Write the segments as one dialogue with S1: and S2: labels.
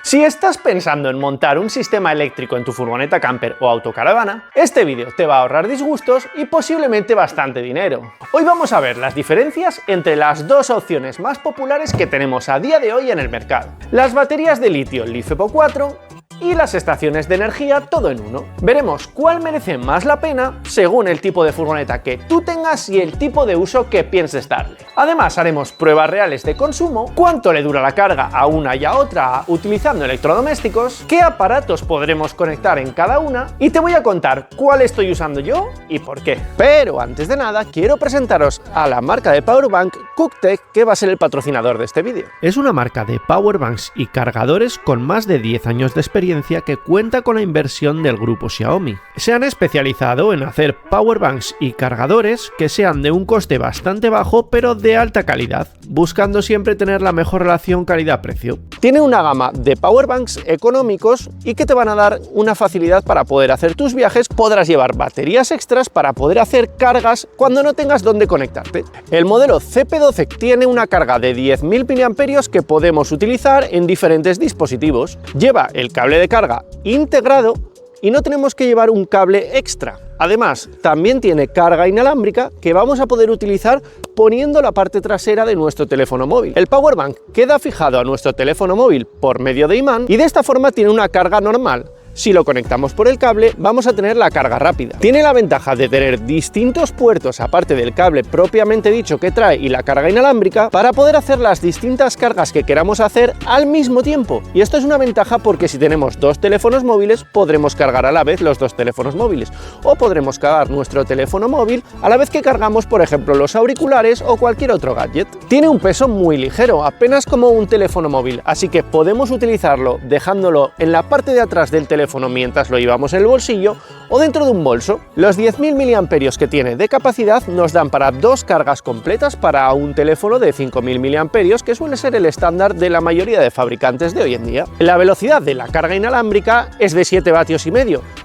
S1: Si estás pensando en montar un sistema eléctrico en tu furgoneta camper o autocaravana, este vídeo te va a ahorrar disgustos y posiblemente bastante dinero. Hoy vamos a ver las diferencias entre las dos opciones más populares que tenemos a día de hoy en el mercado: las baterías de litio LiFePO 4 y las estaciones de energía todo en uno. Veremos cuál merece más la pena según el tipo de furgoneta que tú tengas y el tipo de uso que pienses darle. Además, haremos pruebas reales de consumo, cuánto le dura la carga a una y a otra utilizando electrodomésticos, qué aparatos podremos conectar en cada una y te voy a contar cuál estoy usando yo y por qué. Pero antes de nada, quiero presentaros a la marca de Powerbank Cooktech, que va a ser el patrocinador de este vídeo.
S2: Es una marca de powerbanks y cargadores con más de 10 años de experiencia que cuenta con la inversión del grupo Xiaomi. Se han especializado en hacer powerbanks y cargadores que sean de un coste bastante bajo pero de alta calidad, buscando siempre tener la mejor relación calidad-precio.
S1: Tiene una gama de powerbanks económicos y que te van a dar una facilidad para poder hacer tus viajes. Podrás llevar baterías extras para poder hacer cargas cuando no tengas dónde conectarte. El modelo CP12 tiene una carga de 10.000 mAh que podemos utilizar en diferentes dispositivos. Lleva el cable de carga integrado y no tenemos que llevar un cable extra. Además, también tiene carga inalámbrica que vamos a poder utilizar poniendo la parte trasera de nuestro teléfono móvil. El powerbank queda fijado a nuestro teléfono móvil por medio de imán y de esta forma tiene una carga normal. Si lo conectamos por el cable, vamos a tener la carga rápida. Tiene la ventaja de tener distintos puertos aparte del cable propiamente dicho que trae y la carga inalámbrica para poder hacer las distintas cargas que queramos hacer al mismo tiempo. Y esto es una ventaja porque si tenemos dos teléfonos móviles podremos cargar a la vez los dos teléfonos móviles, o podremos cargar nuestro teléfono móvil a la vez que cargamos, por ejemplo, los auriculares o cualquier otro gadget. Tiene un peso muy ligero, apenas como un teléfono móvil, así que podemos utilizarlo dejándolo en la parte de atrás del teléfono mientras lo llevamos en el bolsillo o dentro de un bolso. Los 10.000 mAh que tiene de capacidad nos dan para dos cargas completas para un teléfono de 5.000 mAh, que suele ser el estándar de la mayoría de fabricantes de hoy en día. La velocidad de la carga inalámbrica es de 7,5 vatios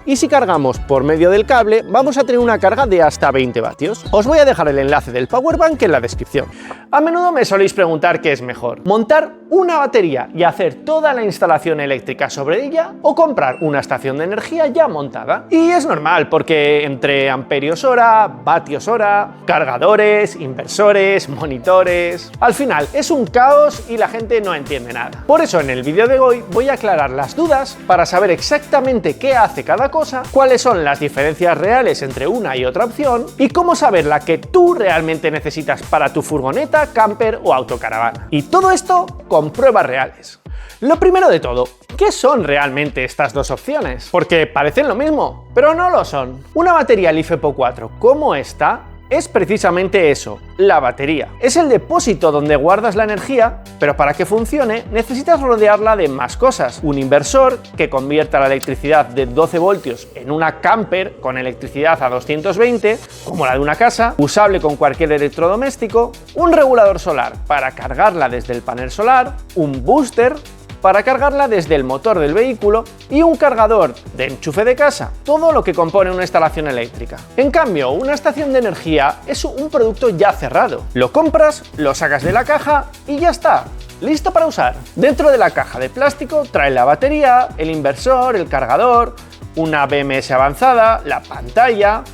S1: y si cargamos por medio del cable vamos a tener una carga de hasta 20 vatios. Os voy a dejar el enlace del powerbank en la descripción. A menudo me soléis preguntar qué es mejor: montar una batería y hacer toda la instalación eléctrica sobre ella, o comprar una estación de energía ya montada. Y es normal, porque entre amperios hora, vatios hora, cargadores, inversores, monitores, al final es un caos y la gente no entiende nada. Por eso en el vídeo de hoy voy a aclarar las dudas para saber exactamente qué hace cada cosa, cuáles son las diferencias reales entre una y otra opción y cómo saber la que tú realmente necesitas para tu furgoneta, camper o autocaravana. Y todo esto con pruebas reales. Lo primero de todo, ¿qué son realmente estas dos opciones? Porque parecen lo mismo, pero no lo son. Una batería LiFePO 4 como esta es precisamente eso, la batería. Es el depósito donde guardas la energía, pero para que funcione necesitas rodearla de más cosas. Un inversor que convierta la electricidad de 12 voltios en una camper con electricidad a 220, como la de una casa, usable con cualquier electrodoméstico, un regulador solar para cargarla desde el panel solar, un booster para cargarla desde el motor del vehículo y un cargador de enchufe de casa, todo lo que compone una instalación eléctrica. En cambio, una estación de energía es un producto ya cerrado. Lo compras, lo sacas de la caja y ya está, listo para usar. Dentro de la caja de plástico trae la batería, el inversor, el cargador, una BMS avanzada, la pantalla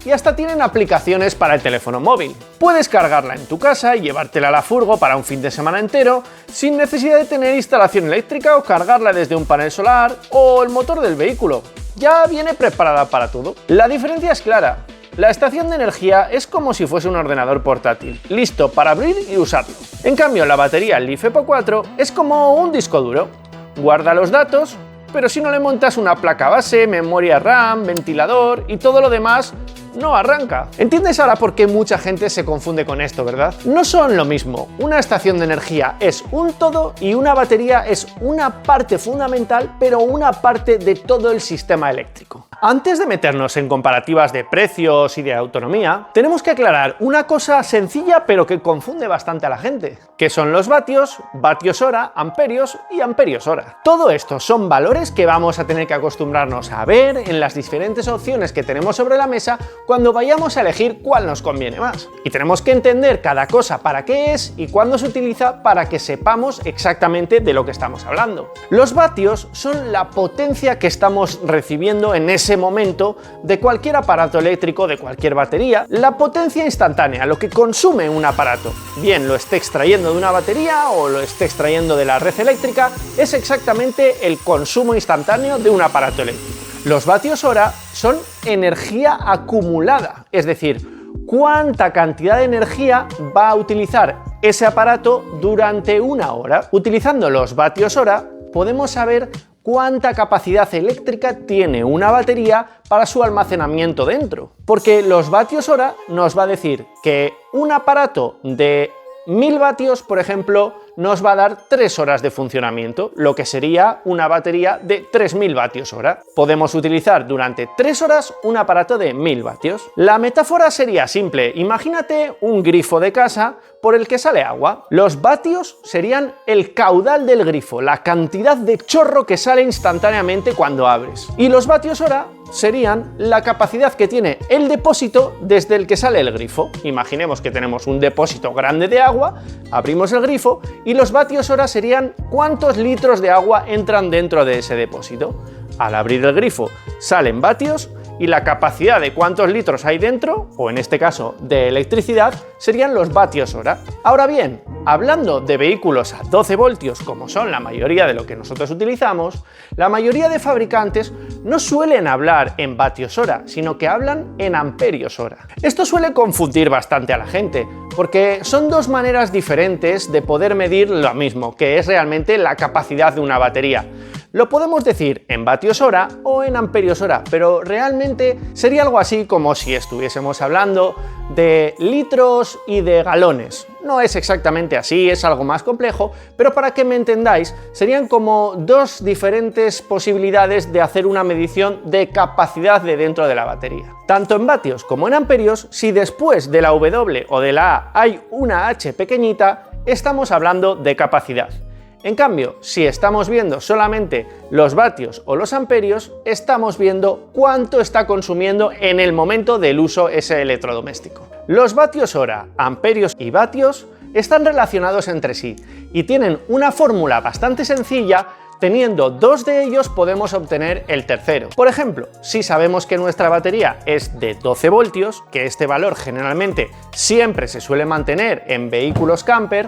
S1: y hasta tienen aplicaciones para el teléfono móvil. Puedes cargarla en tu casa y llevártela a la furgo para un fin de semana entero sin necesidad de tener instalación eléctrica o cargarla desde un panel solar o el motor del vehículo. Ya viene preparada para todo. La diferencia es clara. La estación de energía es como si fuese un ordenador portátil, listo para abrir y usarlo. En cambio, la batería LiFePO 4 es como un disco duro. Guarda los datos, pero si no le montas una placa base, memoria RAM, ventilador y todo lo demás, no arranca. ¿Entiendes ahora por qué mucha gente se confunde con esto, verdad? No son lo mismo. Una estación de energía es un todo y una batería es una parte fundamental, pero una parte de todo el sistema eléctrico. Antes de meternos en comparativas de precios y de autonomía, tenemos que aclarar una cosa sencilla pero que confunde bastante a la gente, que son los vatios, vatios hora, amperios y amperios hora. Todo esto son valores que vamos a tener que acostumbrarnos a ver en las diferentes opciones que tenemos sobre la mesa cuando vayamos a elegir cuál nos conviene más. Y tenemos que entender cada cosa para qué es y cuándo se utiliza para que sepamos exactamente de lo que estamos hablando. Los vatios son la potencia que estamos recibiendo en ese momento de cualquier aparato eléctrico, de cualquier batería, la potencia instantánea, lo que consume un aparato. Bien lo esté extrayendo de una batería o lo esté extrayendo de la red eléctrica, es exactamente el consumo instantáneo de un aparato eléctrico. Los vatios hora son energía acumulada, es decir, cuánta cantidad de energía va a utilizar ese aparato durante una hora. Utilizando los vatios hora podemos saber cuánta capacidad eléctrica tiene una batería para su almacenamiento dentro. Porque los vatios hora nos va a decir que un aparato de 1000 vatios, por ejemplo, nos va a dar 3 horas de funcionamiento, lo que sería una batería de 3000 vatios hora. Podemos utilizar durante 3 horas un aparato de 1000 vatios. La metáfora sería simple. Imagínate un grifo de casa por el que sale agua. Los vatios serían el caudal del grifo, la cantidad de chorro que sale instantáneamente cuando abres. Y los vatios hora serían la capacidad que tiene el depósito desde el que sale el grifo. Imaginemos que tenemos un depósito grande de agua, abrimos el grifo y los vatios hora serían cuántos litros de agua entran dentro de ese depósito. Al abrir el grifo salen vatios y la capacidad de cuántos litros hay dentro, o en este caso de electricidad, serían los vatios hora. Ahora bien, hablando de vehículos a 12 voltios, como son la mayoría de lo que nosotros utilizamos, la mayoría de fabricantes no suelen hablar en vatios hora, sino que hablan en amperios hora. Esto suele confundir bastante a la gente, porque son dos maneras diferentes de poder medir lo mismo, que es realmente la capacidad de una batería. Lo podemos decir en vatios hora o en amperios hora, pero realmente sería algo así como si estuviésemos hablando de litros y de galones. No es exactamente así, es algo más complejo, pero para que me entendáis, serían como dos diferentes posibilidades de hacer una medición de capacidad de dentro de la batería. Tanto en vatios como en amperios, si después de la W o de la A hay una H pequeñita, estamos hablando de capacidad. En cambio, si estamos viendo solamente los vatios o los amperios, estamos viendo cuánto está consumiendo en el momento del uso ese electrodoméstico. Los vatios hora, amperios y vatios están relacionados entre sí y tienen una fórmula bastante sencilla. Teniendo dos de ellos podemos obtener el tercero. Por ejemplo, si sabemos que nuestra batería es de 12 voltios, que este valor generalmente siempre se suele mantener en vehículos camper,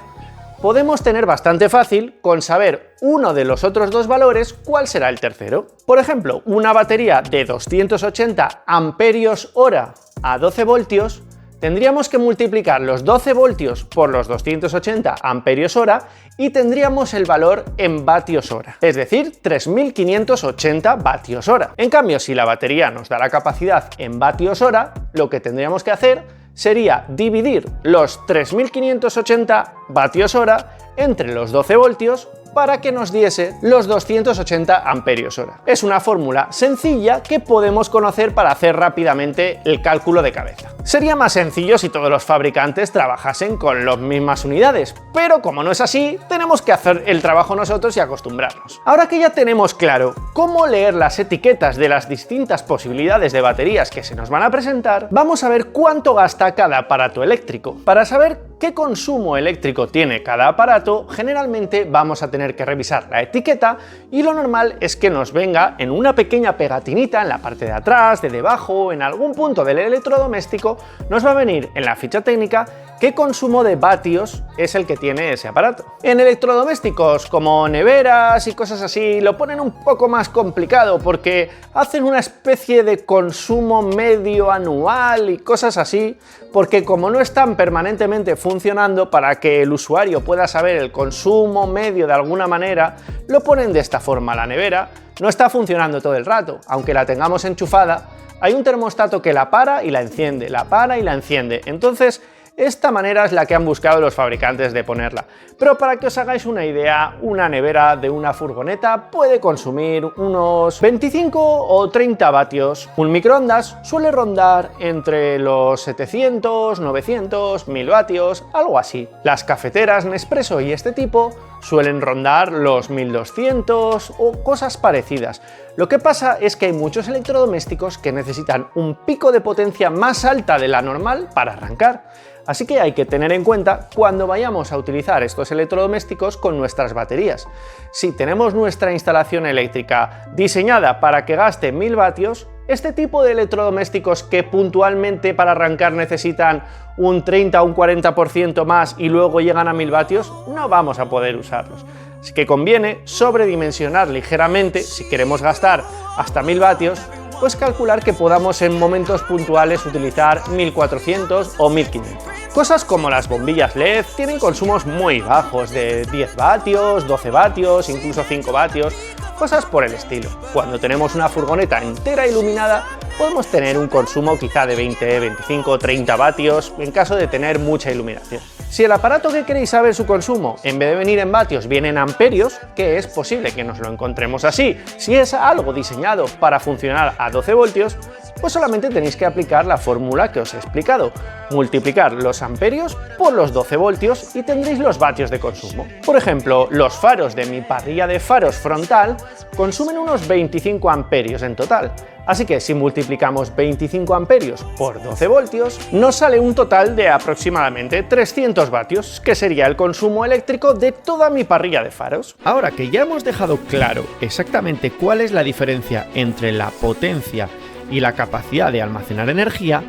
S1: podemos tener bastante fácil con saber uno de los otros dos valores cuál será el tercero. Por ejemplo, una batería de 280 amperios hora a 12 voltios, tendríamos que multiplicar los 12 voltios por los 280 amperios hora y tendríamos el valor en vatios hora, es decir, 3580 vatios hora. En cambio, si la batería nos da la capacidad en vatios hora, lo que tendríamos que hacer sería dividir los 3580 vatios hora entre los 12 voltios para que nos diese los 280 amperios hora. Es una fórmula sencilla que podemos conocer para hacer rápidamente el cálculo de cabeza. Sería más sencillo si todos los fabricantes trabajasen con las mismas unidades, pero como no es así, tenemos que hacer el trabajo nosotros y acostumbrarnos. Ahora que ya tenemos claro cómo leer las etiquetas de las distintas posibilidades de baterías que se nos van a presentar, vamos a ver cuánto gasta cada aparato eléctrico. Para saber qué consumo eléctrico tiene cada aparato, generalmente vamos a tener que revisar la etiqueta y lo normal es que nos venga en una pequeña pegatinita en la parte de atrás, de debajo, en algún punto del electrodoméstico, nos va a venir en la ficha técnica qué consumo de vatios es el que tiene ese aparato. En electrodomésticos como neveras y cosas así lo ponen un poco más complicado porque hacen una especie de consumo medio anual y cosas así, porque como no están permanentemente funcionando, para que el usuario pueda saber el consumo medio de alguna manera, lo ponen de esta forma. La nevera no está funcionando todo el rato, aunque la tengamos enchufada, hay un termostato que la para y la enciende, la para y la enciende. Entonces, Esta manera es la que han buscado los fabricantes de ponerla. Pero para que os hagáis una idea, una nevera de una furgoneta puede consumir unos 25 o 30 vatios. Un microondas suele rondar entre los 700, 900, 1000 vatios, algo así. Las cafeteras Nespresso y este tipo suelen rondar los 1200 o cosas parecidas. Lo que pasa es que hay muchos electrodomésticos que necesitan un pico de potencia más alta de la normal para arrancar. Así que hay que tener en cuenta cuando vayamos a utilizar estos electrodomésticos con nuestras baterías. Si tenemos nuestra instalación eléctrica diseñada para que gaste 1000 vatios, este tipo de electrodomésticos que puntualmente para arrancar necesitan un 30 o un 40% más y luego llegan a 1000 vatios, no vamos a poder usarlos. Así que conviene sobredimensionar ligeramente si queremos gastar hasta 1000 vatios, pues calcular que podamos en momentos puntuales utilizar 1400 o 1500. Cosas como las bombillas LED tienen consumos muy bajos, de 10 vatios, 12 vatios, incluso 5 vatios, cosas por el estilo. Cuando tenemos una furgoneta entera iluminada, podemos tener un consumo quizá de 20, 25, 30 vatios en caso de tener mucha iluminación. Si el aparato que queréis saber su consumo, en vez de venir en vatios, viene en amperios, que es posible que nos lo encontremos así, si es algo diseñado para funcionar a 12 voltios, pues solamente tenéis que aplicar la fórmula que os he explicado, multiplicar los amperios por los 12 voltios y tendréis los vatios de consumo. Por ejemplo, los faros de mi parrilla de faros frontal consumen unos 25 amperios en total, así que si multiplicamos 25 amperios por 12 voltios, nos sale un total de aproximadamente 300 vatios, que sería el consumo eléctrico de toda mi parrilla de faros.
S2: Ahora que ya hemos dejado claro exactamente cuál es la diferencia entre la potencia y la capacidad de almacenar energía,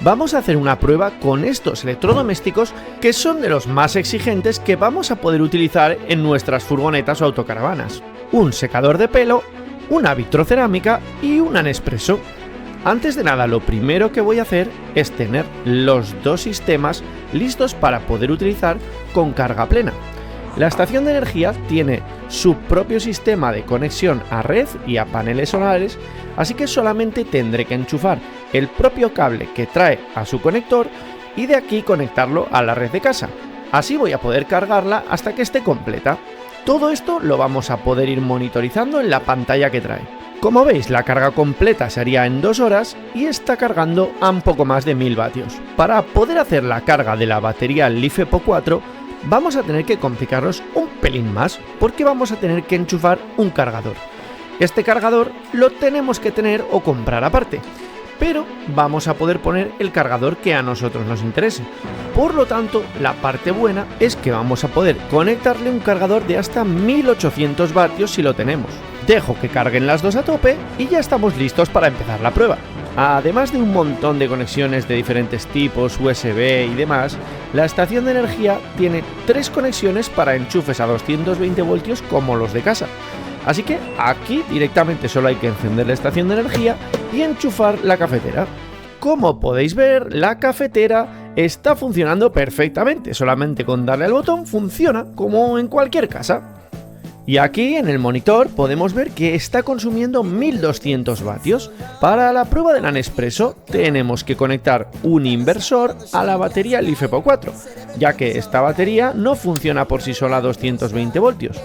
S2: vamos a hacer una prueba con estos electrodomésticos que son de los más exigentes que vamos a poder utilizar en nuestras furgonetas o autocaravanas. Un secador de pelo, una vitrocerámica y una Nespresso. Antes de nada, lo primero que voy a hacer es tener los dos sistemas listos para poder utilizar con carga plena. La estación de energía tiene su propio sistema de conexión a red y a paneles solares, así que solamente tendré que enchufar el propio cable que trae a su conector y de aquí conectarlo a la red de casa. Así voy a poder cargarla hasta que esté completa. Todo esto lo vamos a poder ir monitorizando en la pantalla que trae. Como veis, la carga completa se haría en 2 horas y está cargando a un poco más de 1000 vatios. Para poder hacer la carga de la batería LiFePO 4, vamos a tener que complicarnos un pelín más, porque vamos a tener que enchufar un cargador. Este cargador lo tenemos que tener o comprar aparte, pero vamos a poder poner el cargador que a nosotros nos interese. Por lo tanto, la parte buena es que vamos a poder conectarle un cargador de hasta 1800 vatios si lo tenemos. Dejo que carguen las dos a tope y ya estamos listos para empezar la prueba. Además de un montón de conexiones de diferentes tipos, USB y demás, la estación de energía tiene 3 conexiones para enchufes a 220 voltios como los de casa. Así que aquí directamente solo hay que encender la estación de energía y enchufar la cafetera. Como podéis ver, la cafetera está funcionando perfectamente, solamente con darle al botón funciona como en cualquier casa. Y aquí en el monitor podemos ver que está consumiendo 1200 vatios. Para la prueba de la Nespresso tenemos que conectar un inversor a la batería LiFePO 4, ya que esta batería no funciona por sí sola a 220 voltios.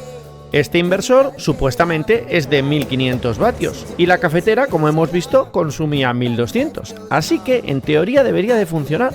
S2: Este inversor supuestamente es de 1500 vatios y la cafetera, como hemos visto, consumía 1200, así que en teoría debería de funcionar.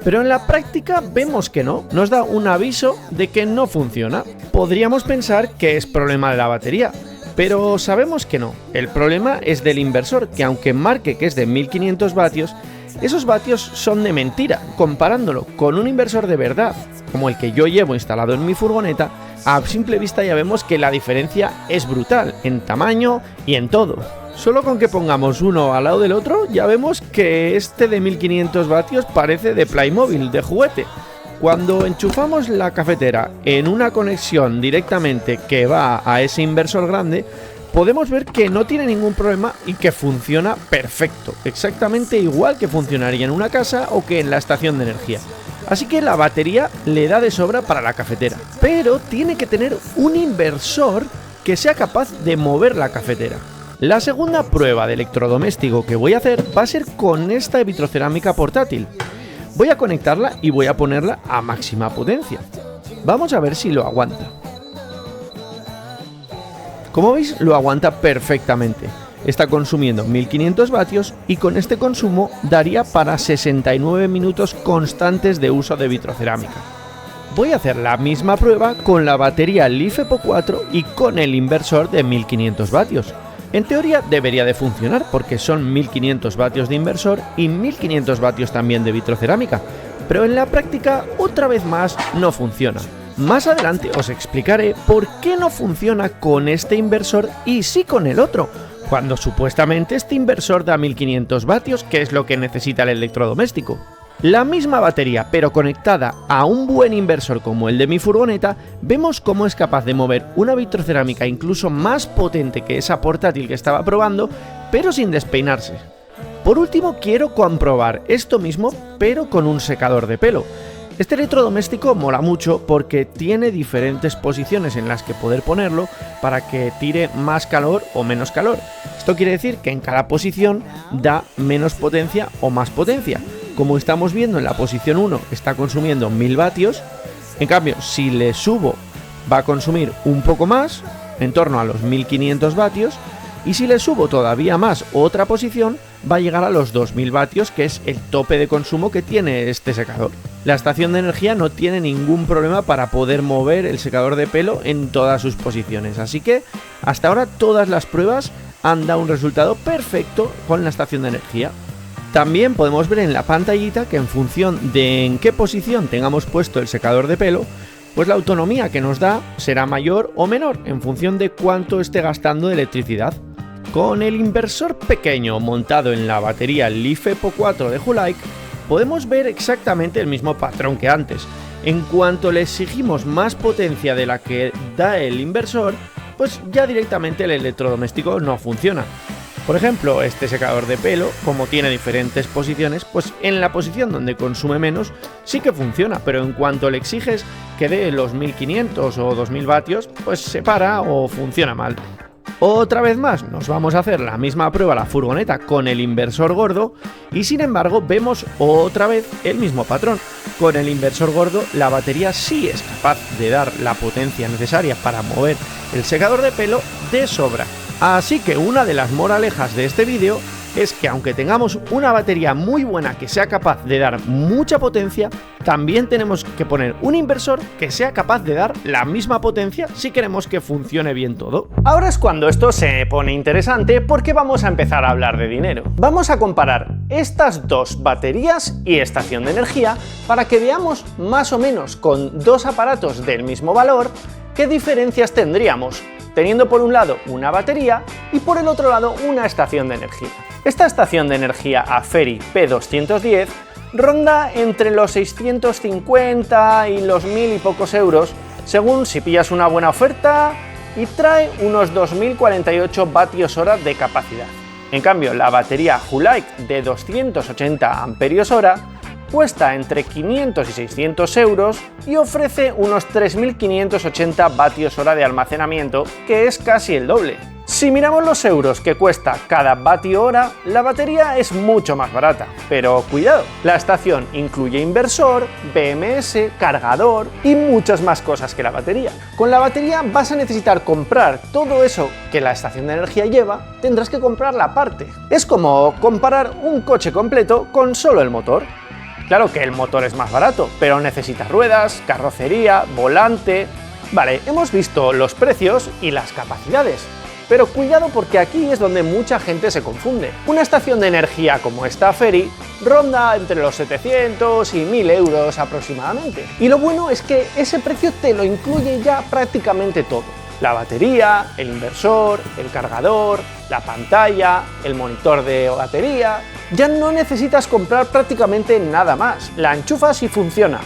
S2: Pero en la práctica vemos que no, nos da un aviso de que no funciona. Podríamos pensar que es problema de la batería, pero sabemos que no. El problema es del inversor, que aunque marque que es de 1500 vatios, esos vatios son de mentira. Comparándolo con un inversor de verdad, como el que yo llevo instalado en mi furgoneta, a simple vista ya vemos que la diferencia es brutal, en tamaño y en todo. Solo con que pongamos uno al lado del otro, ya vemos que este de 1500 vatios parece de Playmobil, de juguete. Cuando enchufamos la cafetera en una conexión directamente que va a ese inversor grande, podemos ver que no tiene ningún problema y que funciona perfecto, exactamente igual que funcionaría en una casa o que en la estación de energía. Así que la batería le da de sobra para la cafetera, pero tiene que tener un inversor que sea capaz de mover la cafetera. La segunda prueba de electrodoméstico que voy a hacer va a ser con esta vitrocerámica portátil. Voy a conectarla y voy a ponerla a máxima potencia. Vamos a ver si lo aguanta. Como veis, lo aguanta perfectamente. Está consumiendo 1500 vatios y con este consumo daría para 69 minutos constantes de uso de vitrocerámica. Voy a hacer la misma prueba con la batería LiFePO 4 y con el inversor de 1500 vatios. En teoría debería de funcionar porque son 1500 vatios de inversor y 1500 vatios también de vitrocerámica, pero en la práctica otra vez más no funciona. Más adelante os explicaré por qué no funciona con este inversor y sí con el otro, cuando supuestamente este inversor da 1500 vatios, que es lo que necesita el electrodoméstico. La misma batería, pero conectada a un buen inversor como el de mi furgoneta, vemos cómo es capaz de mover una vitrocerámica incluso más potente que esa portátil que estaba probando, pero sin despeinarse. Por último, quiero comprobar esto mismo, pero con un secador de pelo. Este electrodoméstico mola mucho porque tiene diferentes posiciones en las que poder ponerlo para que tire más calor o menos calor. Esto quiere decir que en cada posición da menos potencia o más potencia. Como estamos viendo en la posición 1 está consumiendo 1000 vatios, en cambio si le subo va a consumir un poco más, en torno a los 1500 vatios, y si le subo todavía más otra posición va a llegar a los 2000 vatios, que es el tope de consumo que tiene este secador. La estación de energía no tiene ningún problema para poder mover el secador de pelo en todas sus posiciones, así que hasta ahora todas las pruebas han dado un resultado perfecto con la estación de energía. También podemos ver en la pantallita que en función de en qué posición tengamos puesto el secador de pelo, pues la autonomía que nos da será mayor o menor en función de cuánto esté gastando de electricidad. Con el inversor pequeño montado en la batería LiFePO 4 de Hulike, podemos ver exactamente el mismo patrón que antes. En cuanto le exigimos más potencia de la que da el inversor, pues ya directamente el electrodoméstico no funciona. Por ejemplo, este secador de pelo, como tiene diferentes posiciones, pues en la posición donde consume menos sí que funciona, pero en cuanto le exiges que dé los 1500 o 2000 vatios, pues se para o funciona mal. Otra vez más, nos vamos a hacer la misma prueba a la furgoneta con el inversor gordo y sin embargo vemos otra vez el mismo patrón. Con el inversor gordo la batería sí es capaz de dar la potencia necesaria para mover el secador de pelo de sobra. Así que una de las moralejas de este vídeo es que aunque tengamos una batería muy buena que sea capaz de dar mucha potencia, también tenemos que poner un inversor que sea capaz de dar la misma potencia si queremos que funcione bien todo.
S1: Ahora es cuando esto se pone interesante porque vamos a empezar a hablar de dinero. Vamos a comparar estas dos baterías y estación de energía para que veamos más o menos con dos aparatos del mismo valor qué diferencias tendríamos, teniendo por un lado una batería y por el otro lado una estación de energía. Esta estación de energía Aferi P210 ronda entre los 650 y los 1000 y pocos euros, según si pillas una buena oferta, y trae unos 2048 vatios hora de capacidad. En cambio, la batería Hulike de 280 amperios hora cuesta entre 500 y 600 euros y ofrece unos 3580 vatios hora de almacenamiento, que es casi el doble. Si miramos los euros que cuesta cada vatio hora, la batería es mucho más barata, pero cuidado, la estación incluye inversor, BMS, cargador y muchas más cosas que la batería. Con la batería vas a necesitar comprar todo eso que la estación de energía lleva, tendrás que comprarla aparte. Es como comparar un coche completo con solo el motor. Claro que el motor es más barato, pero necesita ruedas, carrocería, volante... Vale, hemos visto los precios y las capacidades, pero cuidado porque aquí es donde mucha gente se confunde. Una estación de energía como esta Aferi ronda entre los 700 y 1000 euros aproximadamente. Y lo bueno es que ese precio te lo incluye ya prácticamente todo. La batería, el inversor, el cargador, la pantalla, el monitor de batería... Ya no necesitas comprar prácticamente nada más, la enchufas y funciona.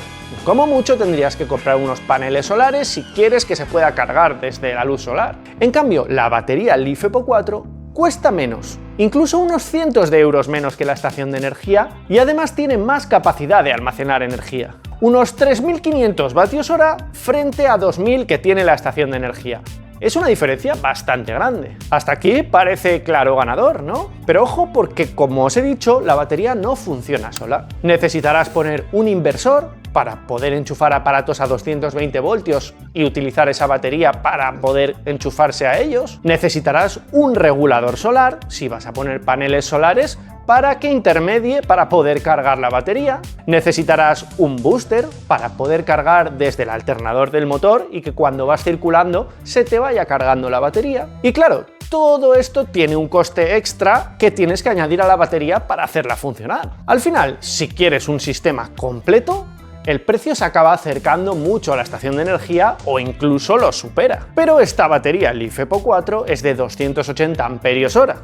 S1: Como mucho tendrías que comprar unos paneles solares si quieres que se pueda cargar desde la luz solar. En cambio, la batería LiFePO 4 cuesta menos, incluso unos cientos de euros menos que la estación de energía, y además tiene más capacidad de almacenar energía. Unos 3500 vatios hora frente a 2000 que tiene la estación de energía. Es una diferencia bastante grande. Hasta aquí parece claro ganador, ¿no? Pero ojo, porque como os he dicho, la batería no funciona sola. Necesitarás poner un inversor para poder enchufar aparatos a 220 voltios y utilizar esa batería para poder enchufarse a ellos. Necesitarás un regulador solar, si vas a poner paneles solares, para que intermedie para poder cargar la batería. Necesitarás un booster para poder cargar desde el alternador del motor y que cuando vas circulando se te vaya cargando la batería. Y claro, todo esto tiene un coste extra que tienes que añadir a la batería para hacerla funcionar. Al final, si quieres un sistema completo, el precio se acaba acercando mucho a la estación de energía o incluso lo supera. Pero esta batería Leaf Epo 4 es de 280 amperios hora.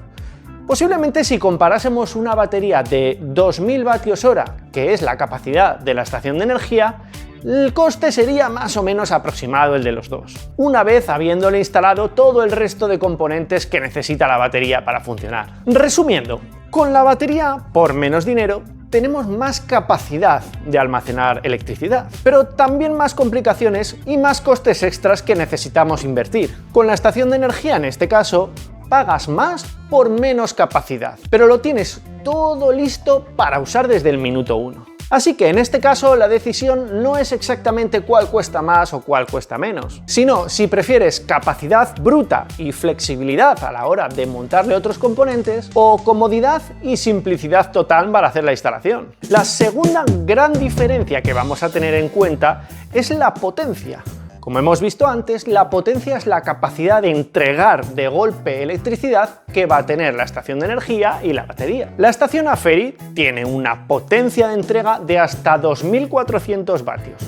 S1: Posiblemente si comparásemos una batería de 2000 vatios hora, que es la capacidad de la estación de energía, el coste sería más o menos aproximado el de los dos, una vez habiéndole instalado todo el resto de componentes que necesita la batería para funcionar. Resumiendo, con la batería, por menos dinero, tenemos más capacidad de almacenar electricidad, pero también más complicaciones y más costes extras que necesitamos invertir. Con la estación de energía, en este caso, pagas más por menos capacidad, pero lo tienes todo listo para usar desde el minuto 1. Así que en este caso la decisión no es exactamente cuál cuesta más o cuál cuesta menos, sino si prefieres capacidad bruta y flexibilidad a la hora de montarle otros componentes o comodidad y simplicidad total para hacer la instalación. La segunda gran diferencia que vamos a tener en cuenta es la potencia. Como hemos visto antes, la potencia es la capacidad de entregar de golpe electricidad que va a tener la estación de energía y la batería. La estación Aferi tiene una potencia de entrega de hasta 2400 vatios.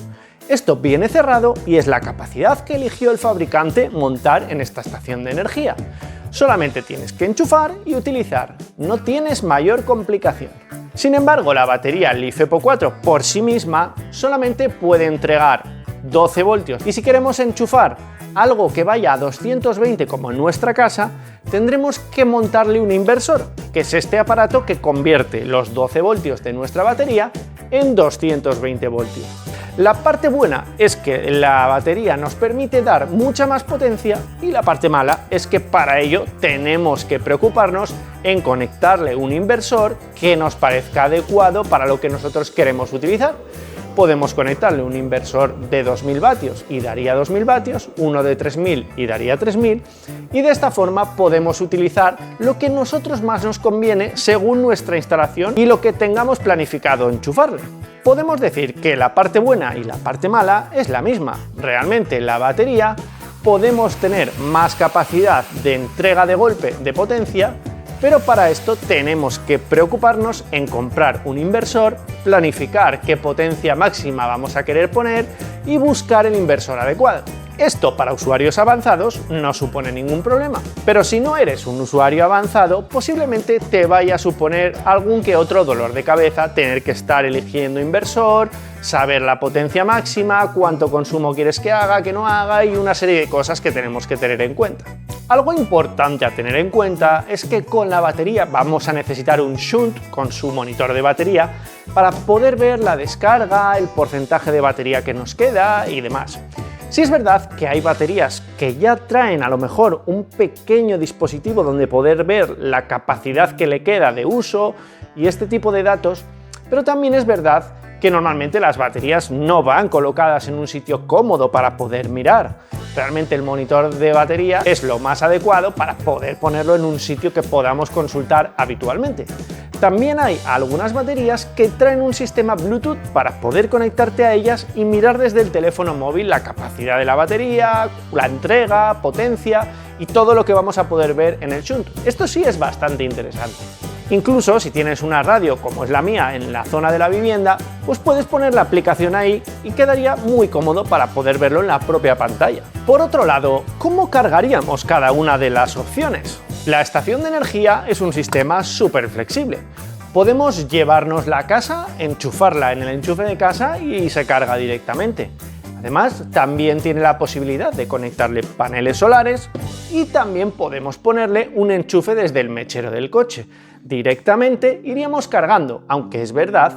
S1: Esto viene cerrado y es la capacidad que eligió el fabricante montar en esta estación de energía. Solamente tienes que enchufar y utilizar, no tienes mayor complicación. Sin embargo, la batería Leaf Epo 4 por sí misma solamente puede entregar 12 voltios y si queremos enchufar algo que vaya a 220 como en nuestra casa, tendremos que montarle un inversor, que es este aparato que convierte los 12 voltios de nuestra batería en 220 voltios. La parte buena es que la batería nos permite dar mucha más potencia y la parte mala es que para ello tenemos que preocuparnos en conectarle un inversor que nos parezca adecuado para lo que nosotros queremos utilizar. Podemos conectarle un inversor de 2000 vatios y daría 2000 vatios, uno de 3000 y daría 3000, y de esta forma podemos utilizar lo que nosotros más nos conviene según nuestra instalación y lo que tengamos planificado enchufarle. Podemos decir que la parte buena y la parte mala es la misma. Realmente la batería podemos tener más capacidad de entrega de golpe de potencia, pero para esto tenemos que preocuparnos en comprar un inversor, planificar qué potencia máxima vamos a querer poner y buscar el inversor adecuado. Esto para usuarios avanzados no supone ningún problema, pero si no eres un usuario avanzado, posiblemente te vaya a suponer algún que otro dolor de cabeza tener que estar eligiendo inversor, saber la potencia máxima, cuánto consumo quieres que haga, que no haga y una serie de cosas que tenemos que tener en cuenta. Algo importante a tener en cuenta es que con la batería vamos a necesitar un shunt con su monitor de batería para poder ver la descarga, el porcentaje de batería que nos queda y demás. Sí es verdad que hay baterías que ya traen a lo mejor un pequeño dispositivo donde poder ver la capacidad que le queda de uso y este tipo de datos, pero también es verdad que normalmente las baterías no van colocadas en un sitio cómodo para poder mirar. Realmente el monitor de batería es lo más adecuado para poder ponerlo en un sitio que podamos consultar habitualmente. También hay algunas baterías que traen un sistema Bluetooth para poder conectarte a ellas y mirar desde el teléfono móvil la capacidad de la batería, la entrega, potencia y todo lo que vamos a poder ver en el shunt. Esto sí es bastante interesante. Incluso si tienes una radio como es la mía en la zona de la vivienda, pues puedes poner la aplicación ahí y quedaría muy cómodo para poder verlo en la propia pantalla. Por otro lado, ¿cómo cargaríamos cada una de las opciones? La estación de energía es un sistema súper flexible. Podemos llevárnosla a casa, enchufarla en el enchufe de casa y se carga directamente. Además, también tiene la posibilidad de conectarle paneles solares y también podemos ponerle un enchufe desde el mechero del coche. Directamente iríamos cargando, aunque es verdad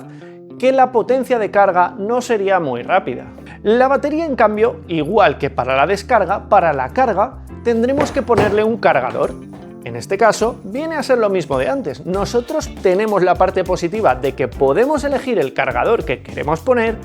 S1: que la potencia de carga no sería muy rápida. La batería, en cambio, igual que para la descarga, para la carga tendremos que ponerle un cargador. En este caso, viene a ser lo mismo de antes. Nosotros tenemos la parte positiva de que podemos elegir el cargador que queremos poner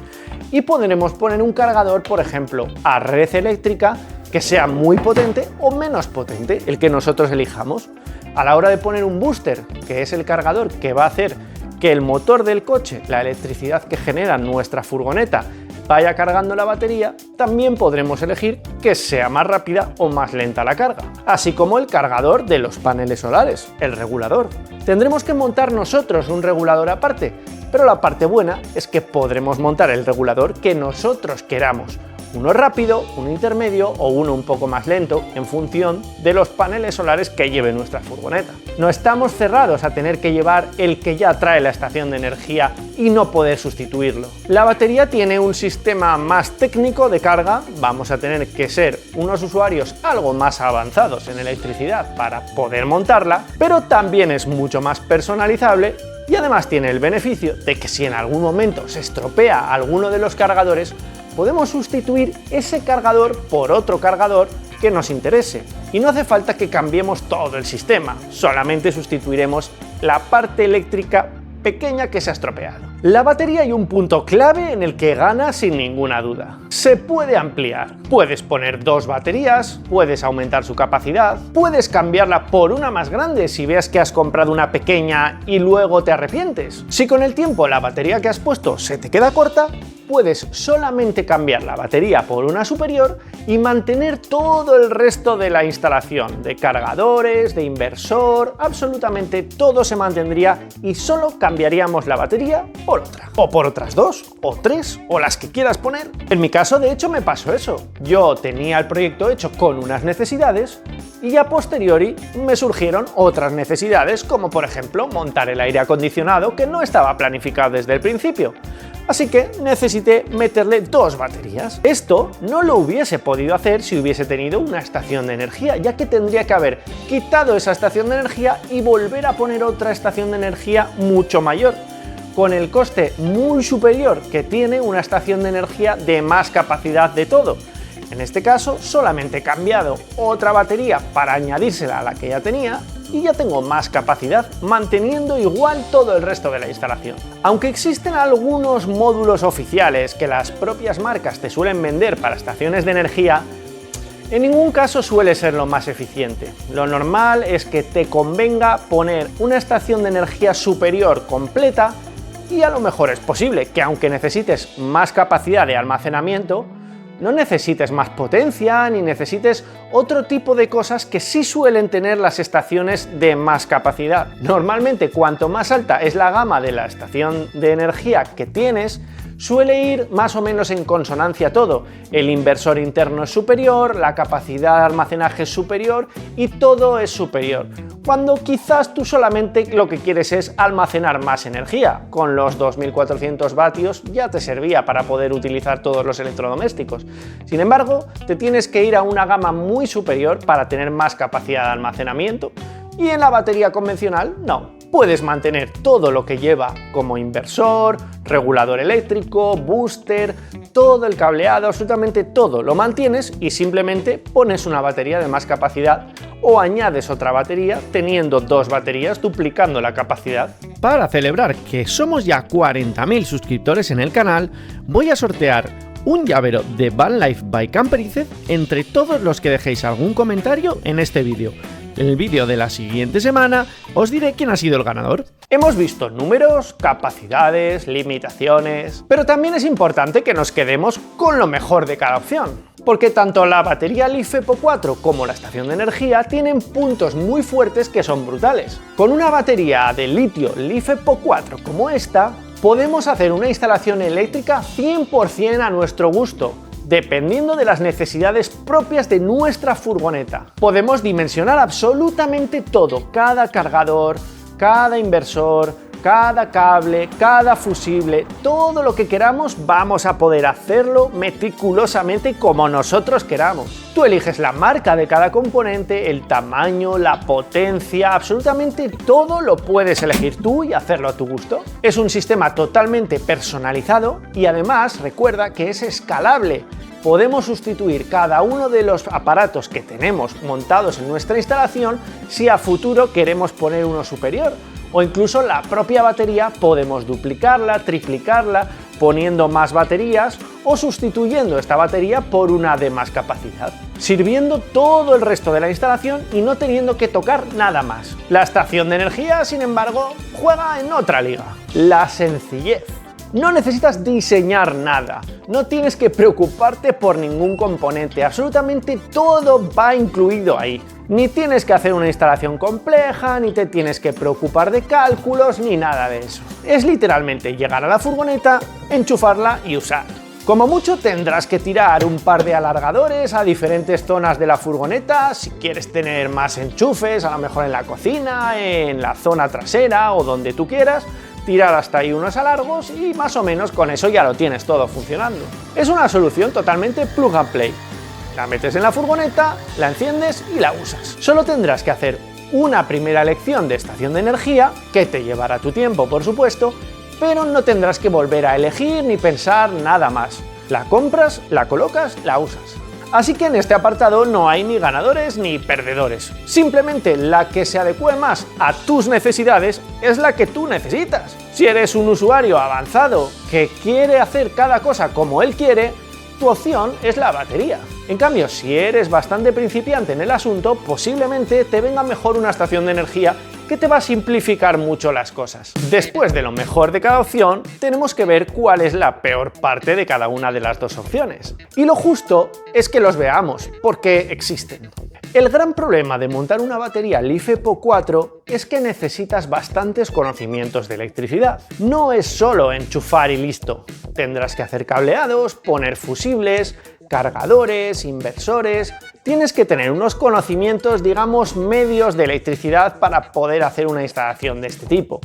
S1: y podremos poner un cargador, por ejemplo, a red eléctrica que sea muy potente o menos potente, el que nosotros elijamos. A la hora de poner un booster, que es el cargador que va a hacer que el motor del coche, la electricidad que genera nuestra furgoneta, vaya cargando la batería, también podremos elegir que sea más rápida o más lenta la carga, así como el cargador de los paneles solares, el regulador. Tendremos que montar nosotros un regulador aparte, pero la parte buena es que podremos montar el regulador que nosotros queramos, uno rápido, uno intermedio o uno un poco más lento en función de los paneles solares que lleve nuestra furgoneta. No estamos cerrados a tener que llevar el que ya trae la estación de energía y no poder sustituirlo. La batería tiene un sistema más técnico de carga, vamos a tener que ser unos usuarios algo más avanzados en electricidad para poder montarla, pero también es mucho más personalizable y además tiene el beneficio de que si en algún momento se estropea alguno de los cargadores, podemos sustituir ese cargador por otro cargador que nos interese. Y no hace falta que cambiemos todo el sistema, solamente sustituiremos la parte eléctrica pequeña que se ha estropeado. La batería hay un punto clave en el que gana sin ninguna duda. Se puede ampliar. Puedes poner 2 baterías, puedes aumentar su capacidad, puedes cambiarla por una más grande si ves que has comprado una pequeña y luego te arrepientes. Si con el tiempo la batería que has puesto se te queda corta, puedes solamente cambiar la batería por una superior y mantener todo el resto de la instalación, de cargadores, de inversor, absolutamente todo se mantendría y solo cambiaríamos la batería por otra. O por otras 2, o 3, o las que quieras poner. En mi caso, de hecho, me pasó eso. Yo tenía el proyecto hecho con unas necesidades y a posteriori me surgieron otras necesidades, como por ejemplo montar el aire acondicionado que no estaba planificado desde el principio. Así que necesité meterle 2 baterías. Esto no lo hubiese podido hacer si hubiese tenido una estación de energía, ya que tendría que haber quitado esa estación de energía y volver a poner otra estación de energía mucho mayor, con el coste muy superior que tiene una estación de energía de más capacidad de todo. En este caso, solamente he cambiado otra batería para añadírsela a la que ya tenía y ya tengo más capacidad, manteniendo igual todo el resto de la instalación. Aunque existen algunos módulos oficiales que las propias marcas te suelen vender para estaciones de energía, en ningún caso suele ser lo más eficiente. Lo normal es que te convenga poner una estación de energía superior completa y a lo mejor es posible que aunque necesites más capacidad de almacenamiento, no necesites más potencia ni necesites otro tipo de cosas que sí suelen tener las estaciones de más capacidad. Normalmente, cuanto más alta es la gama de la estación de energía que tienes, suele ir más o menos en consonancia todo. El inversor interno es superior, la capacidad de almacenaje es superior y todo es superior. Cuando quizás tú solamente lo que quieres es almacenar más energía. Con los 2400 vatios ya te servía para poder utilizar todos los electrodomésticos. Sin embargo, te tienes que ir a una gama muy superior para tener más capacidad de almacenamiento y en la batería convencional no. Puedes mantener todo lo que lleva como inversor, regulador eléctrico, booster, todo el cableado, absolutamente todo lo mantienes y simplemente pones una batería de más capacidad o añades otra batería teniendo 2 baterías duplicando la capacidad.
S2: Para celebrar que somos ya 40.000 suscriptores en el canal, voy a sortear un llavero de Van Life by Camperized entre todos los que dejéis algún comentario en este vídeo. En el vídeo de la siguiente semana os diré quién ha sido el ganador.
S1: Hemos visto números, capacidades, limitaciones, pero también es importante que nos quedemos con lo mejor de cada opción, porque tanto la batería Leaf Epo 4 como la estación de energía tienen puntos muy fuertes que son brutales. Con una batería de litio Leaf Epo 4 como esta, podemos hacer una instalación eléctrica 100% a nuestro gusto, dependiendo de las necesidades propias de nuestra furgoneta. Podemos dimensionar absolutamente todo, cada cargador, cada inversor, cada cable, cada fusible, todo lo que queramos, vamos a poder hacerlo meticulosamente como nosotros queramos. Tú eliges la marca de cada componente, el tamaño, la potencia, absolutamente todo lo puedes elegir tú y hacerlo a tu gusto. Es un sistema totalmente personalizado y además recuerda que es escalable. Podemos sustituir cada uno de los aparatos que tenemos montados en nuestra instalación si a futuro queremos poner uno superior, o incluso la propia batería podemos duplicarla, triplicarla, poniendo más baterías o sustituyendo esta batería por una de más capacidad, sirviendo todo el resto de la instalación y no teniendo que tocar nada más. La estación de energía, sin embargo, juega en otra liga: la sencillez. No necesitas diseñar nada, no tienes que preocuparte por ningún componente, absolutamente todo va incluido ahí. Ni tienes que hacer una instalación compleja, ni te tienes que preocupar de cálculos, ni nada de eso. Es literalmente llegar a la furgoneta, enchufarla y usar. Como mucho tendrás que tirar un par de alargadores a diferentes zonas de la furgoneta si quieres tener más enchufes, a lo mejor en la cocina, en la zona trasera o donde tú quieras. Tirar hasta ahí unos alargos y más o menos con eso ya lo tienes todo funcionando. Es una solución totalmente plug and play. La metes en la furgoneta, la enciendes y la usas. Solo tendrás que hacer una primera elección de estación de energía, que te llevará tu tiempo por supuesto, pero no tendrás que volver a elegir ni pensar nada más. La compras, la colocas, la usas. Así que en este apartado no hay ni ganadores ni perdedores. Simplemente la que se adecue más a tus necesidades es la que tú necesitas. Si eres un usuario avanzado que quiere hacer cada cosa como él quiere, tu opción es la batería. En cambio, si eres bastante principiante en el asunto, posiblemente te venga mejor una estación de energía que te va a simplificar mucho las cosas. Después de lo mejor de cada opción, tenemos que ver cuál es la peor parte de cada una de las dos opciones. Y lo justo es que los veamos, porque existen. El gran problema de montar una batería LiFePO 4 es que necesitas bastantes conocimientos de electricidad. No es solo enchufar y listo. Tendrás que hacer cableados, poner fusibles, cargadores, inversores. Tienes que tener unos conocimientos, digamos, medios de electricidad para poder hacer una instalación de este tipo.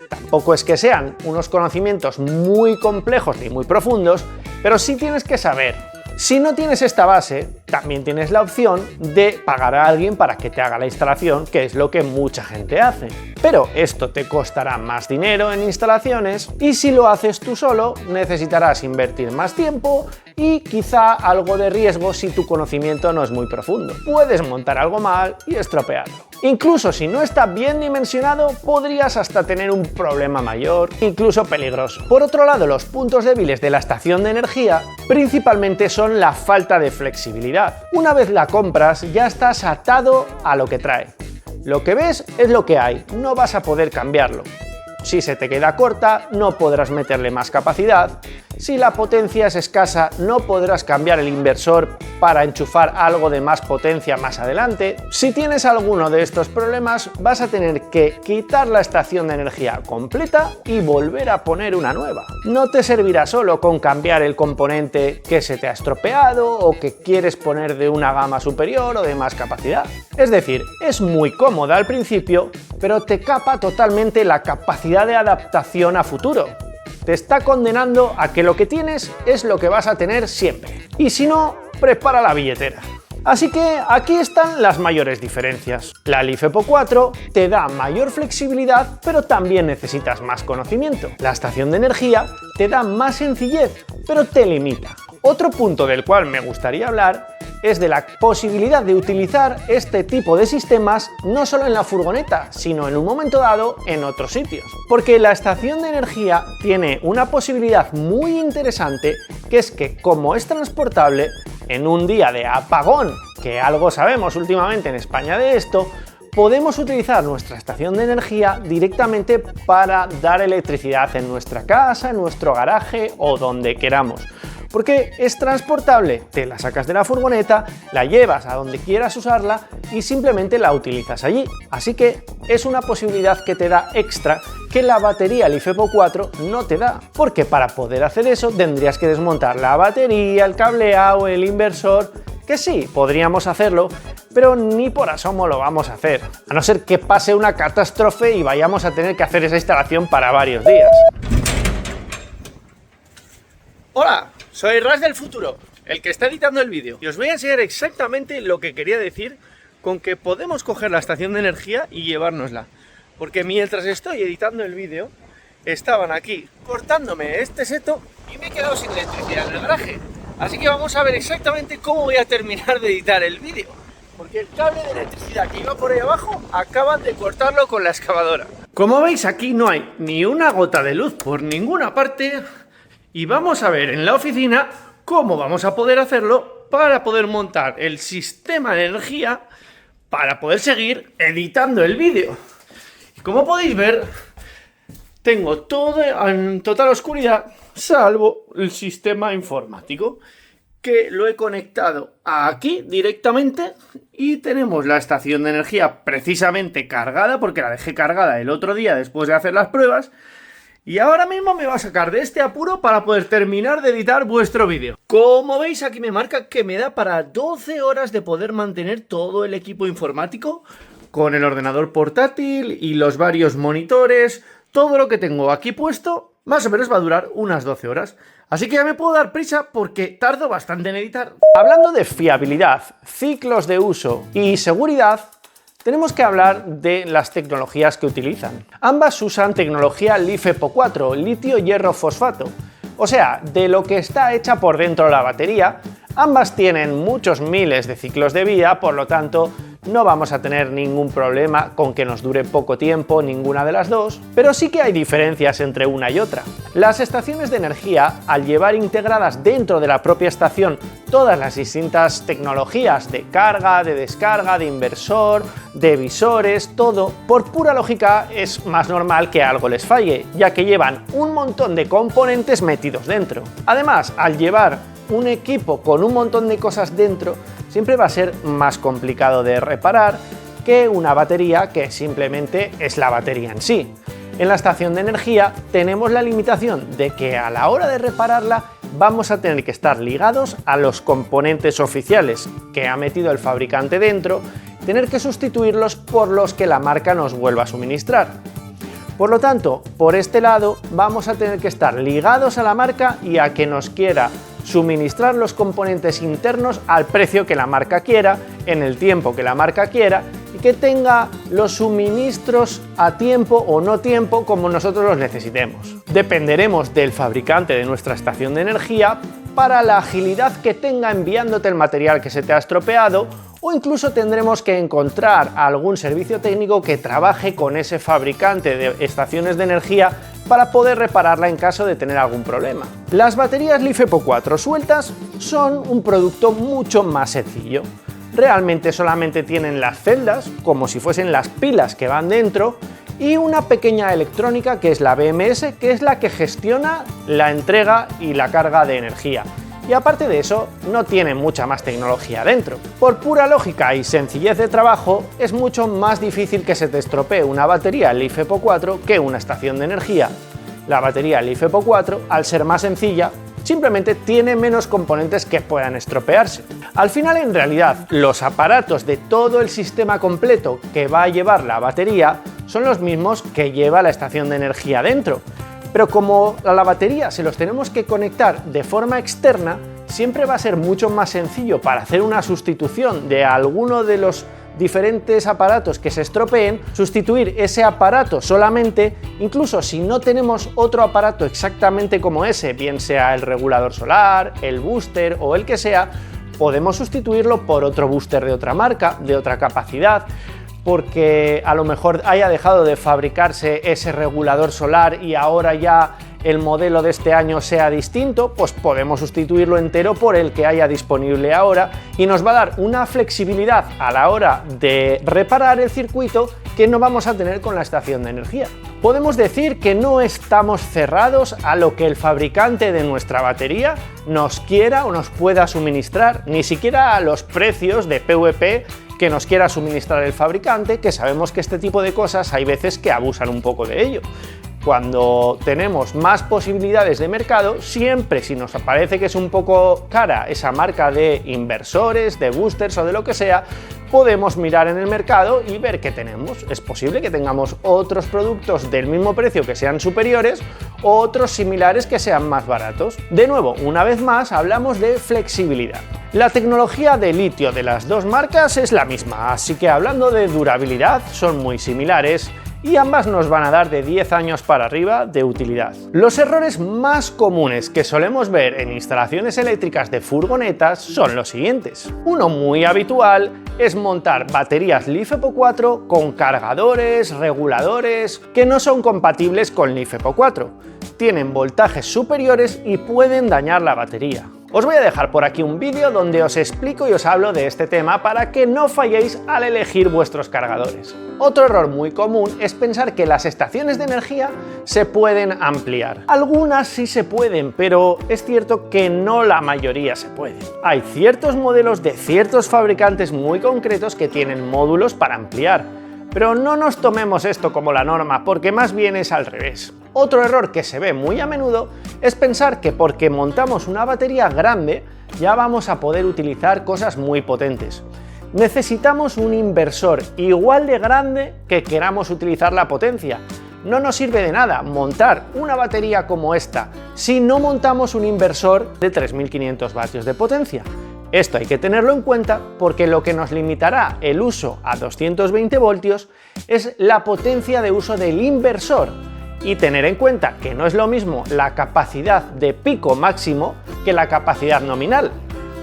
S1: Tampoco es que sean unos conocimientos muy complejos ni muy profundos, pero sí tienes que saber. Si no tienes esta base, también tienes la opción de pagar a alguien para que te haga la instalación, que es lo que mucha gente hace. Pero esto te costará más dinero en instalaciones y si lo haces tú solo, necesitarás invertir más tiempo y quizá algo de riesgo si tu conocimiento no es muy profundo. Puedes montar algo mal y estropearlo. Incluso si no está bien dimensionado, podrías hasta tener un problema mayor, incluso peligroso. Por otro lado, los puntos débiles de la estación de energía principalmente son la falta de flexibilidad. Una vez la compras, ya estás atado a lo que trae. Lo que ves es lo que hay, no vas a poder cambiarlo. Si se te queda corta, no podrás meterle más capacidad. Si la potencia es escasa, no podrás cambiar el inversor para enchufar algo de más potencia más adelante. Si tienes alguno de estos problemas, vas a tener que quitar la estación de energía completa y volver a poner una nueva. No te servirá solo con cambiar el componente que se te ha estropeado o que quieres poner de una gama superior o de más capacidad. Es decir, es muy cómoda al principio, pero te capa totalmente la capacidad de adaptación a futuro. Te está condenando a que lo que tienes es lo que vas a tener siempre. Y si no, prepara la billetera. Así que aquí están las mayores diferencias. La LiFePO 4 te da mayor flexibilidad, pero también necesitas más conocimiento. La estación de energía te da más sencillez, pero te limita. Otro punto del cual me gustaría hablar es de la posibilidad de utilizar este tipo de sistemas no solo en la furgoneta, sino en un momento dado en otros sitios. Porque la estación de energía tiene una posibilidad muy interesante, que es que como es transportable, en un día de apagón, que algo sabemos últimamente en España de esto, podemos utilizar nuestra estación de energía directamente para dar electricidad en nuestra casa, en nuestro garaje o donde queramos. Porque es transportable, te la sacas de la furgoneta, la llevas a donde quieras usarla y simplemente la utilizas allí. Así que es una posibilidad que te da extra que la batería LiFePO 4 no te da. Porque para poder hacer eso tendrías que desmontar la batería, el cableado, el inversor, Que sí, podríamos hacerlo, pero ni por asomo lo vamos a hacer, a no ser que pase una catástrofe y vayamos a tener que hacer esa instalación para varios días. Hola, soy Ras del futuro, el que está editando el vídeo, y os voy a enseñar exactamente lo que quería decir con que podemos coger la estación de energía y llevárnosla. Porque mientras estoy editando el vídeo, estaban aquí cortándome este seto y me he quedado sin electricidad en el garaje. Así que vamos a ver exactamente cómo voy a terminar de editar el vídeo. Porque el cable de electricidad que iba por ahí abajo acaban de cortarlo con la excavadora. Como veis, aquí no hay ni una gota de luz por ninguna parte. Y vamos a ver en la oficina cómo vamos a poder hacerlo para poder montar el sistema de energía para poder seguir editando el vídeo. Y como podéis ver, tengo todo en total oscuridad, salvo el sistema informático, que lo he conectado aquí directamente y tenemos la estación de energía precisamente cargada, porque la dejé cargada el otro día después de hacer las pruebas, y ahora mismo me va a sacar de este apuro para poder terminar de editar vuestro vídeo. Como veis, aquí me marca que me da para 12 horas de poder mantener todo el equipo informático con el ordenador portátil y los varios monitores. Todo lo que tengo aquí puesto más o menos va a durar unas 12 horas. Así que ya me puedo dar prisa porque tardo bastante en editar. Hablando de fiabilidad, ciclos de uso y seguridad, tenemos que hablar de las tecnologías que utilizan. Ambas usan tecnología LiFePO4, litio hierro fosfato. O sea, de lo que está hecha por dentro la batería. Ambas tienen muchos miles de ciclos de vida, por lo tanto no vamos a tener ningún problema con que nos dure poco tiempo ninguna de las dos, pero sí que hay diferencias entre una y otra. Las estaciones de energía, al llevar integradas dentro de la propia estación todas las distintas tecnologías de carga, de descarga, de inversor, de visores, todo, por pura lógica es más normal que algo les falle, ya que llevan un montón de componentes metidos dentro. Además, al llevar un equipo con un montón de cosas dentro, siempre va a ser más complicado de reparar que una batería que simplemente es la batería en sí. En la estación de energía tenemos la limitación de que a la hora de repararla vamos a tener que estar ligados a los componentes oficiales que ha metido el fabricante dentro, tener que sustituirlos por los que la marca nos vuelva a suministrar. Por lo tanto, por este lado vamos a tener que estar ligados a la marca y a que nos quiera suministrar los componentes internos al precio que la marca quiera, en el tiempo que la marca quiera y que tenga los suministros a tiempo o no tiempo como nosotros los necesitemos. Dependeremos del fabricante de nuestra estación de energía para la agilidad que tenga enviándote el material que se te ha estropeado, o incluso tendremos que encontrar algún servicio técnico que trabaje con ese fabricante de estaciones de energía para poder repararla en caso de tener algún problema. Las baterías LiFePO4 sueltas son un producto mucho más sencillo. Realmente solamente tienen las celdas, como si fuesen las pilas que van dentro, y una pequeña electrónica que es la BMS, que es la que gestiona la entrega y la carga de energía. Y aparte de eso, no tiene mucha más tecnología dentro. Por pura lógica y sencillez de trabajo, es mucho más difícil que se te estropee una batería LiFePO4 que una estación de energía. La batería LiFePO4, al ser más sencilla, simplemente tiene menos componentes que puedan estropearse. Al final, en realidad, los aparatos de todo el sistema completo que va a llevar la batería son los mismos que lleva la estación de energía dentro. Pero como a la batería se los tenemos que conectar de forma externa, siempre va a ser mucho más sencillo para hacer una sustitución de alguno de los diferentes aparatos que se estropeen, sustituir ese aparato solamente, incluso si no tenemos otro aparato exactamente como ese, bien sea el regulador solar, el booster o el que sea, podemos sustituirlo por otro booster de otra marca, de otra capacidad, porque a lo mejor haya dejado de fabricarse ese regulador solar y ahora ya el modelo de este año sea distinto, pues podemos sustituirlo entero por el que haya disponible ahora y nos va a dar una flexibilidad a la hora de reparar el circuito que no vamos a tener con la estación de energía. Podemos decir que no estamos cerrados a lo que el fabricante de nuestra batería nos quiera o nos pueda suministrar, ni siquiera a los precios de PVP que nos quiera suministrar el fabricante, que sabemos que este tipo de cosas hay veces que abusan un poco de ello. cuando tenemos más posibilidades de mercado, siempre si nos parece que es un poco cara esa marca de inversores, de boosters o de lo que sea, podemos mirar en el mercado y ver qué tenemos. Es posible que tengamos otros productos del mismo precio que sean superiores o otros similares que sean más baratos. De nuevo, una vez más, hablamos de flexibilidad. La tecnología de litio de las dos marcas es la misma, así que hablando de durabilidad son muy similares y ambas nos van a dar de 10 años para arriba de utilidad. Los errores más comunes que solemos ver en instalaciones eléctricas de furgonetas son los siguientes. Uno muy habitual es montar baterías LiFePO 4 con cargadores, reguladores que no son compatibles con LiFePO 4. Tienen voltajes superiores y pueden dañar la batería. Os voy a dejar por aquí un vídeo donde os explico y os hablo de este tema para que no falléis al elegir vuestros cargadores. Otro error muy común es pensar que las estaciones de energía se pueden ampliar. Algunas sí se pueden, pero es cierto que no la mayoría se pueden. Hay ciertos modelos de ciertos fabricantes muy concretos que tienen módulos para ampliar, pero no nos tomemos esto como la norma, porque más bien es al revés. Otro error que se ve muy a menudo es pensar que porque montamos una batería grande ya vamos a poder utilizar cosas muy potentes. Necesitamos un inversor igual de grande que queramos utilizar la potencia. No nos sirve de nada montar una batería como esta si no montamos un inversor de 3500 vatios de potencia. Esto hay que tenerlo en cuenta porque lo que nos limitará el uso a 220 voltios es la potencia de uso del inversor. Y tener en cuenta que no es lo mismo la capacidad de pico máximo que la capacidad nominal.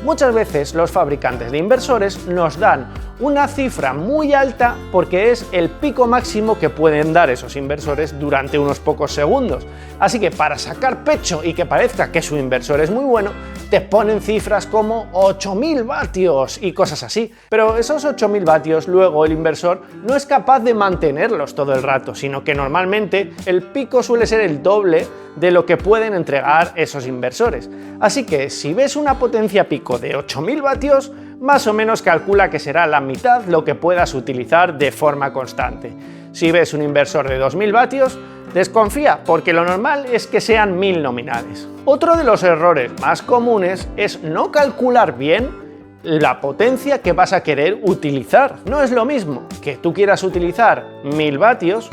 S1: Muchas veces los fabricantes de inversores nos dan una cifra muy alta porque es el pico máximo que pueden dar esos inversores durante unos pocos segundos. Así que para sacar pecho y que parezca que su inversor es muy bueno, te ponen cifras como 8000 vatios y cosas así. Pero esos 8000 vatios luego el inversor no es capaz de mantenerlos todo el rato, sino que normalmente el pico suele ser el doble de lo que pueden entregar esos inversores. Así que si ves una potencia pico de 8000 vatios, más o menos calcula que será la mitad lo que puedas utilizar de forma constante. Si ves un inversor de 2000 vatios, desconfía, porque lo normal es que sean 1000 nominales. Otro de los errores más comunes es no calcular bien la potencia que vas a querer utilizar. No es lo mismo que tú quieras utilizar 1000 vatios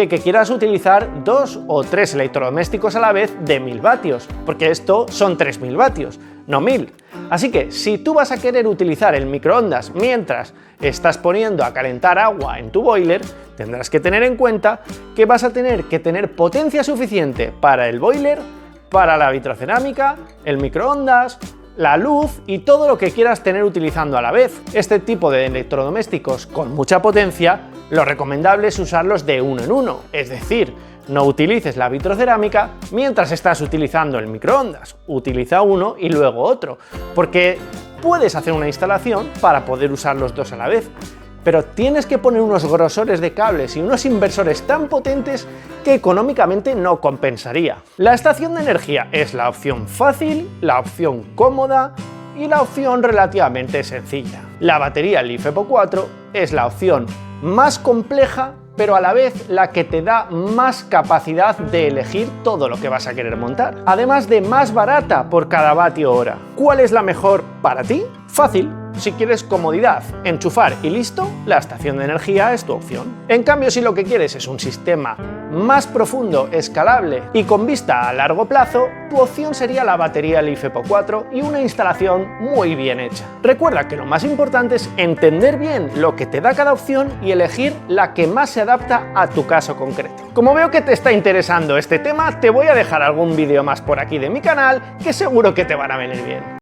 S1: que quieras utilizar 2 o 3 electrodomésticos a la vez de 1000 vatios, porque esto son 3000 vatios, no 1000. Así que si tú vas a querer utilizar el microondas mientras estás poniendo a calentar agua en tu boiler, tendrás que tener en cuenta que vas a tener que tener potencia suficiente para el boiler, para la vitrocerámica, el microondas, la luz y todo lo que quieras tener utilizando a la vez. Este tipo de electrodomésticos con mucha potencia, lo recomendable es usarlos de uno en uno, es decir, no utilices la vitrocerámica mientras estás utilizando el microondas. Utiliza uno y luego otro, porque puedes hacer una instalación para poder usar los dos a la vez, pero tienes que poner unos grosores de cables y unos inversores tan potentes que económicamente no compensaría. La estación de energía es la opción fácil, la opción cómoda y la opción relativamente sencilla. La batería LiFePO 4 es la opción más compleja, pero a la vez la que te da más capacidad de elegir todo lo que vas a querer montar. Además de más barata por cada vatio hora. ¿Cuál es la mejor para ti? Fácil. Si quieres comodidad, enchufar y listo, la estación de energía es tu opción. En cambio, si lo que quieres es un sistema más profundo, escalable y con vista a largo plazo, tu opción sería la batería LiFePO 4 y una instalación muy bien hecha. Recuerda que lo más importante es entender bien lo que te da cada opción y elegir la que más se adapta a tu caso concreto. Como veo que te está interesando este tema, te voy a dejar algún vídeo más por aquí de mi canal que seguro que te van a venir bien.